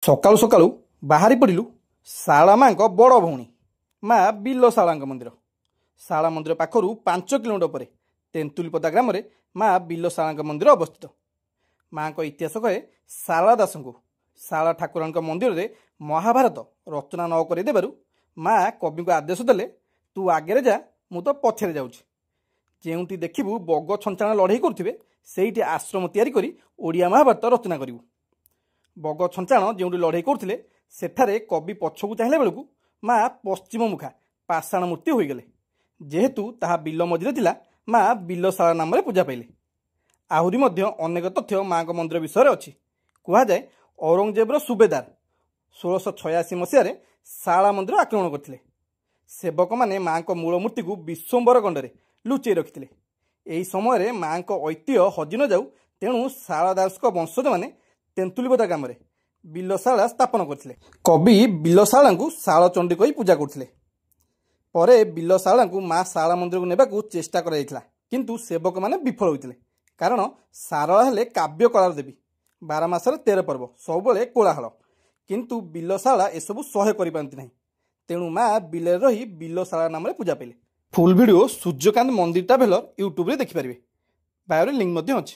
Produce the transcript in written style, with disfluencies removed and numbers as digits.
ସକାଳୁ ସକାଳୁ ବାହାରି ପଡ଼ିଲୁ ଶାଳା ମାଙ୍କ ବଡ଼ ଭଉଣୀ ମା ବିଲଶାଳାଙ୍କ ମନ୍ଦିର। ଶାଳା ମନ୍ଦିର ପାଖରୁ 5 କିଲୋମିଟର ପରେ ତେନ୍ତୁଲିପଦା ଗ୍ରାମରେ ମା ବିଲଶାଳାଙ୍କ ମନ୍ଦିର ଅବସ୍ଥିତ। ମାଙ୍କ ଇତିହାସ କହେ ଶାରଳା ଦାସଙ୍କୁ ଶାଳା ଠାକୁରାଣୀଙ୍କ ମନ୍ଦିରରେ ମହାଭାରତ ରଚନା ନ କରିଦେବାରୁ ମା କବିଙ୍କୁ ଆଦେଶ ଦେଲେ, ତୁ ଆଗରେ ଯା, ମୁଁ ତ ପଛରେ ଯାଉଛି। ଯେଉଁଠି ଦେଖିବୁ ବଗ ଛଞ୍ଚାଣ ଲଢ଼େଇ କରୁଥିବେ ସେଇଠି ଆଶ୍ରମ ତିଆରି କରି ଓଡ଼ିଆ ମହାଭାରତ ରଚନା କରିବୁ। ବଗ ଛଞ୍ଚାଣ ଯେଉଁଠି ଲଢ଼େଇ କରୁଥିଲେ ସେଠାରେ କବି ପଛକୁ ଚାହିଁଲା ବେଳକୁ ମା ପଶ୍ଚିମ ମୁଖା ପାଷାଣ ମୂର୍ତ୍ତି ହୋଇଗଲେ। ଯେହେତୁ ତାହା ବିଲ ମଝିରେ ଥିଲା, ମା ବିଲଶାଳା ନାମରେ ପୂଜା ପାଇଲେ। ଆହୁରି ମଧ୍ୟ ଅନେକ ତଥ୍ୟ ମାଙ୍କ ମନ୍ଦିର ବିଷୟରେ ଅଛି। କୁହାଯାଏ ଔରଙ୍ଗଜେବର ସୁବେଦାର 1686 ମସିହାରେ ଶାଳା ମନ୍ଦିର ଆକ୍ରମଣ କରିଥିଲେ। ସେବକମାନେ ମାଙ୍କ ମୂଳ ମୂର୍ତ୍ତିକୁ ବିଶ୍ୱମ୍ବର ଗଣ୍ଡରେ ଲୁଚେଇ ରଖିଥିଲେ। ଏହି ସମୟରେ ମାଙ୍କ ଐତିହ୍ୟ ହଜି ନ ଯାଉ ତେଣୁ ଶାଳା ଦାସଙ୍କ ବଂଶଜମାନେ ତେନ୍ତୁଲିପଦା ଗ୍ରାମରେ ବିଲଶାଳା ସ୍ଥାପନ କରିଥିଲେ। କବି ବିଲଶାଳାଙ୍କୁ ଶାଳଚଣ୍ଡୀ କହି ପୂଜା କରୁଥିଲେ। ପରେ ବିଲଶାଳାଙ୍କୁ ମା ଶାଳା ମନ୍ଦିରକୁ ନେବାକୁ ଚେଷ୍ଟା କରାଯାଇଥିଲା, କିନ୍ତୁ ସେବକମାନେ ବିଫଳ ହୋଇଥିଲେ। କାରଣ ଶାରଳା ହେଲେ କାବ୍ୟ କଳାର ଦେବୀ, 12 ମାସରେ 13 ପର୍ବ, ସବୁବେଳେ କୋଳାହଳ। କିନ୍ତୁ ବିଲଶାଳା ଏସବୁ ସହ୍ୟ କରିପାରନ୍ତି ନାହିଁ। ତେଣୁ ମା ବିଲରେ ରହି ବିଲଶାଳା ନାମରେ ପୂଜା ପାଇଲେ। ଫୁଲ୍ ଭିଡ଼ିଓ ସୂର୍ଯ୍ୟକାନ୍ତ ମନ୍ଦିର ଟ୍ରାଭେଲର ୟୁଟ୍ୟୁବରେ ଦେଖିପାରିବେ। ବାୟୋରେ ଲିଙ୍କ ମଧ୍ୟ ଅଛି।